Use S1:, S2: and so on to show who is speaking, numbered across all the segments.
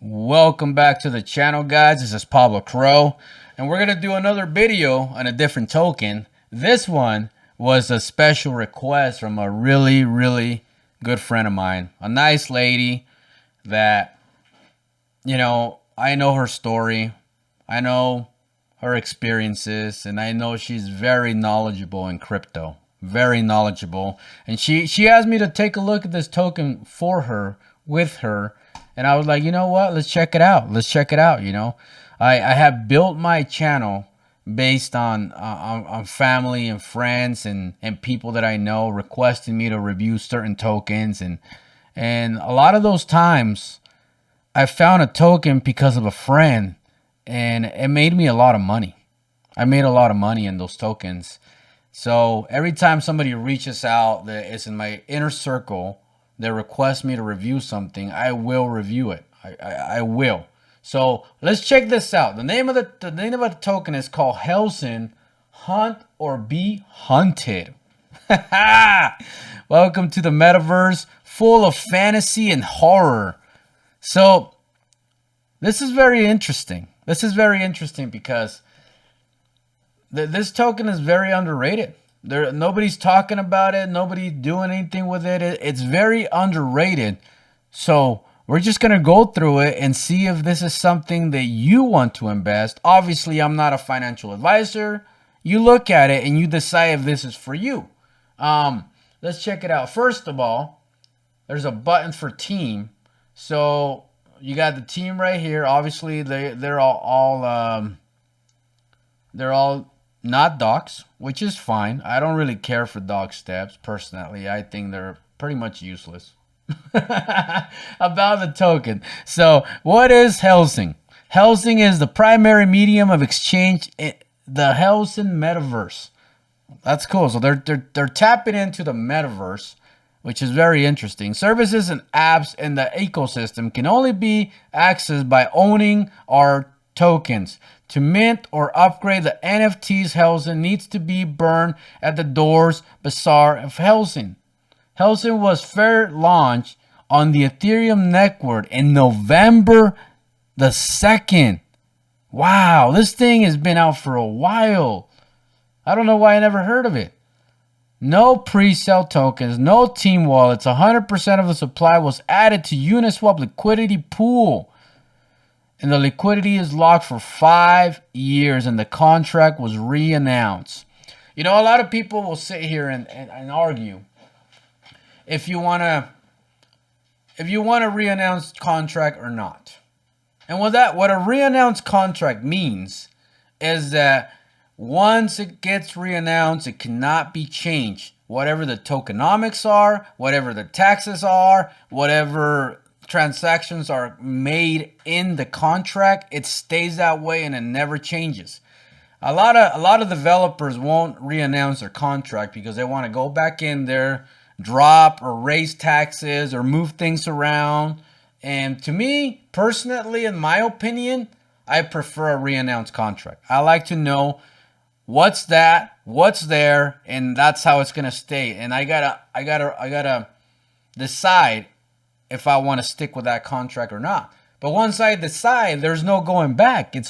S1: Welcome back to the channel, guys. This is Pablo Crow, and we're gonna do another video on a different token. This one was a special request from a really good friend of mine, a nice lady that, you know, I know her story, I know her experiences, and I know she's very knowledgeable in crypto, very knowledgeable. And she asked me to take a look at this token for her, with her. And I was like, you know what? Let's check it out. Let's check it out. You know, I have built my channel based on family and friends and people that I know requesting me to review certain tokens. And a lot of those times I found a token because of a friend, and it made me a lot of money. I made a lot of money in those tokens. So every time somebody reaches out that is in my inner circle, they request me to review something, I will review it. I will. So let's check this out. The name of the token is called Hellsing, Hunt or Be Hunted. Welcome to the metaverse, full of fantasy and horror. So this is very interesting. This is very interesting because this token is very underrated. Nobody's talking about it. Nobody's doing anything with it. It's very underrated. So we're just going to go through it and see if this is something that you want to invest. Obviously, I'm not a financial advisor. You look at it and you decide if this is for you. Let's check it out. First of all, there's a button for team. So you got the team right here. Obviously, they're all not docs, which is fine. I don't really care for dog steps personally. I think they're pretty much useless. About the token. So what is Hellsing? Hellsing is the primary medium of exchange in the Hellsing metaverse. That's cool. So they're tapping into the metaverse, which is very interesting. Services and apps in the ecosystem can only be accessed by owning our tokens. To mint or upgrade the NFTs, Hellsing needs to be burned at the doors bazaar of Hellsing. Hellsing was fair launched on the Ethereum network in November the 2nd. Wow, this thing has been out for a while. I don't know why I never heard of it. No pre-sale tokens, no team wallets. 100% of the supply was added to Uniswap liquidity pool. And the liquidity is locked for 5 years, and the contract was re-announced. You know, a lot of people will sit here and argue if you want to re-announce contract or not. And what a re-announced contract means is that once it gets re-announced, it cannot be changed. Whatever the tokenomics are, whatever the taxes are, whatever transactions are made in the contract, it stays that way and it never changes. A lot of developers won't re-announce their contract because they want to go back in there, drop or raise taxes or move things around. And to me personally, in my opinion, I prefer a re-announced contract. I like to know what's there, and that's how it's gonna stay. And I gotta decide if I want to stick with that contract or not. But once I decide, there's no going back. It's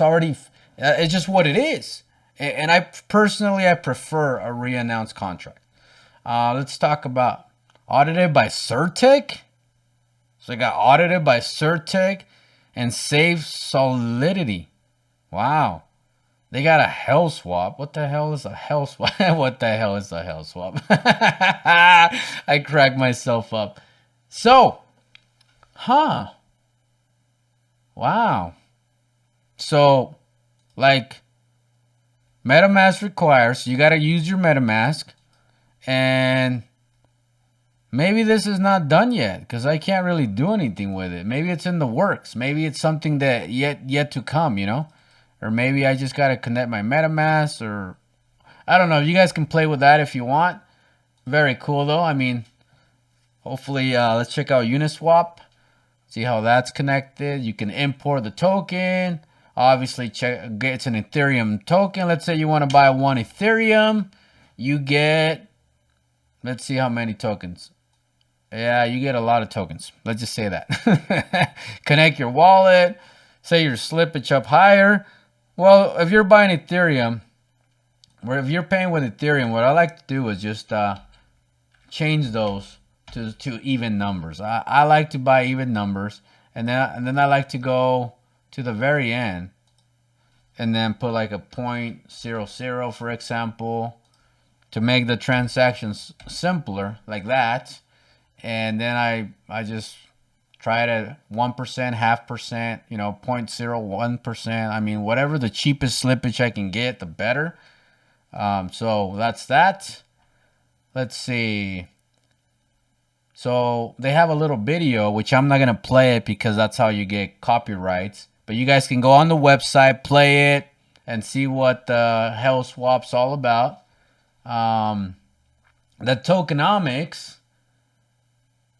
S1: just what it is. And I prefer a re-announced contract. Let's talk about audited by Certec. So I got audited by Certec and Save Solidity. Wow. They got a hell swap. What the hell is a hell swap? What the hell is a hell swap? I cracked myself up. So, wow. So, like, MetaMask requires, you got to use your MetaMask, and maybe this is not done yet because I can't really do anything with it. Maybe it's in the works. Maybe it's something that yet to come, you know? Or maybe I just got to connect my MetaMask, or I don't know. You guys can play with that if you want. Very cool, though. I mean, hopefully, let's check out Uniswap. See how that's connected. You can import the token. Obviously, it's an Ethereum token. Let's say you want to buy 1 Ethereum. You get Let's see how many tokens. Yeah, you get a lot of tokens. Let's just say that. Connect your wallet. Say your slippage up higher. Well, if you're buying Ethereum, or if you're paying with Ethereum, what I like to do is just change those to even numbers. I like to buy even numbers, and then I like to go to the very end, and then put like a 0.00, for example, to make the transactions simpler, like that. And then I just try it at 1%, half percent, 0.01%. I mean, whatever the cheapest slippage I can get, the better. So that's that. Let's see. So they have a little video, which I'm not gonna play it because that's how you get copyrights. But you guys can go on the website, play it, and see what the Hell Swap's all about. The tokenomics.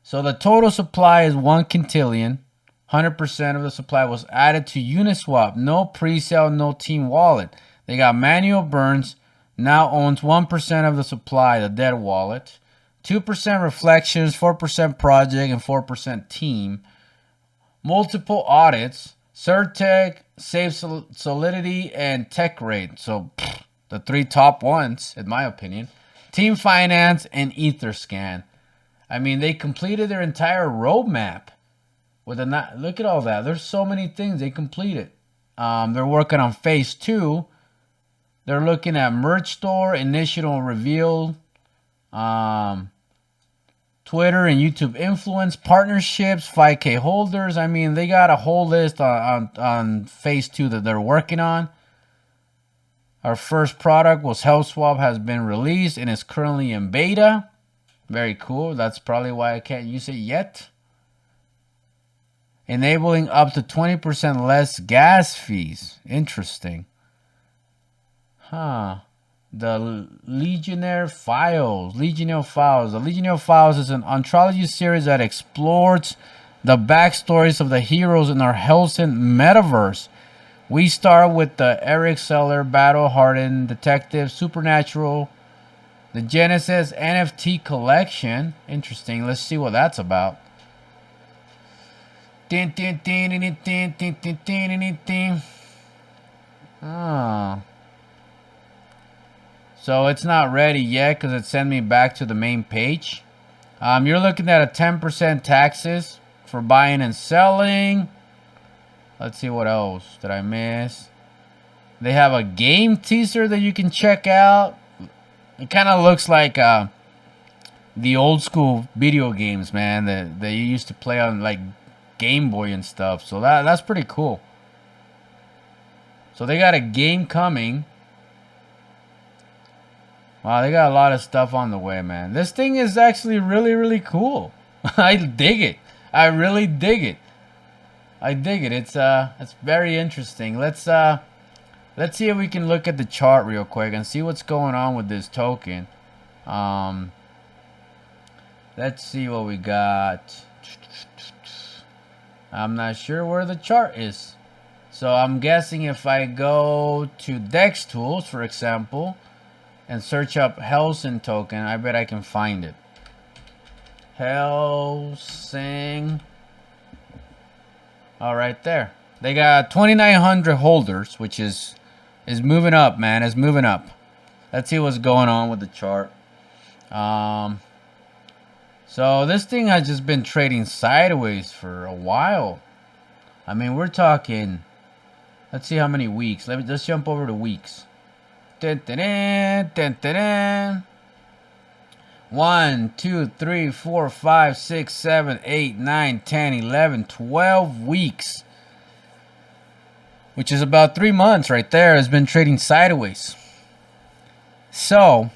S1: So the total supply is 1 quintillion. 100% of the supply was added to Uniswap. No pre-sale, no team wallet. They got manual burns. Now owns 1% of the supply, the dead wallet. 2% reflections, 4% project, and 4% team. Multiple audits. Certec, Safe Solidity, and Tech Rate. So the 3 top ones, in my opinion. Team Finance and Etherscan. I mean, they completed their entire roadmap. Look at all that. There's so many things they completed. They're working on phase 2. They're looking at merch store, initial reveal, Twitter and YouTube influence, partnerships, 5K holders. I mean, they got a whole list on phase 2 that they're working on. Our first product was HellSwap, has been released and is currently in beta. Very cool. That's probably why I can't use it yet. Enabling up to 20% less gas fees. Interesting. Huh. The Legionnaire Files. The Legionnaire Files is an anthology series that explores the backstories of the heroes in our Hellsing metaverse. We start with the Eric Seller, battle-hardened detective, supernatural, the Genesis NFT collection. Interesting. Let's see what that's about. Oh. So it's not ready yet because it sent me back to the main page. You're looking at a 10% taxes for buying and selling. Let's see what else did I miss. They have a game teaser that you can check out. It kind of looks like the old school video games, man, that you used to play on like Game Boy and stuff. So that's pretty cool. So they got a game coming. Wow, they got a lot of stuff on the way, man. This thing is actually really, really cool. I dig it. I really dig it. I dig it. It's very interesting. Let's see if we can look at the chart real quick and see what's going on with this token. Let's see what we got. I'm not sure where the chart is. So I'm guessing if I go to DEXTOOLS, for example, and search up Hellsing token, I bet I can find it. Hellsing. All right, there. They got 2,900 holders, which is moving up, man. It's moving up. Let's see what's going on with the chart. So this thing has just been trading sideways for a while. I mean, we're talking. Let's see how many weeks. Let's jump over to weeks. Dun, dun, dun, dun, dun, dun. 1, 2, 3, 4, 5, 6, 7, 8, 9, 10, 11, 12 weeks. Which is about 3 months right there. Has been trading sideways. So,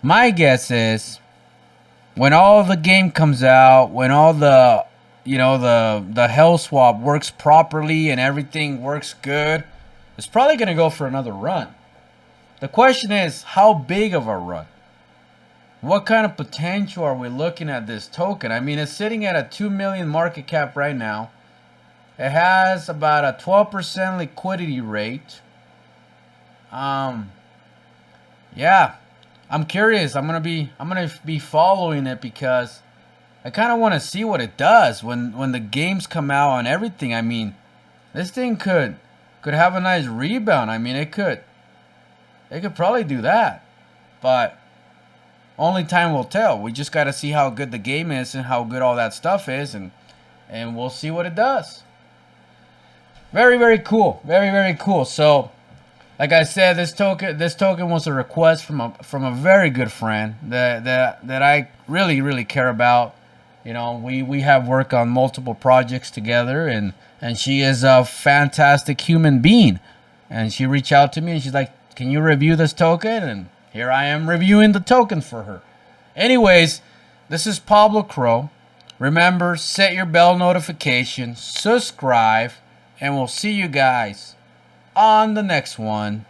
S1: my guess is when all the game comes out, when all the the Hell Swap works properly and everything works good, it's probably going to go for another run. The question is, how big of a run? What kind of potential are we looking at this token? I mean, it's sitting at a 2 million market cap right now. It has about a 12% liquidity rate. Yeah. I'm curious. I'm gonna be following it because I kind of want to see what it does when the games come out and everything. I mean, this thing could have a nice rebound. I mean, it could probably do that, but only time will tell. We just got to see how good the game is and how good all that stuff is, and we'll see what it does. Very, very cool. Very, very cool. So, like I said, this token was a request from a very good friend that I really, really care about. You know, we have worked on multiple projects together, and she is a fantastic human being. And she reached out to me and she's like, "Can you review this token?" And here I am reviewing the token for her. Anyways, this is Pablo Crow. Remember, set your bell notification, subscribe, and we'll see you guys on the next one.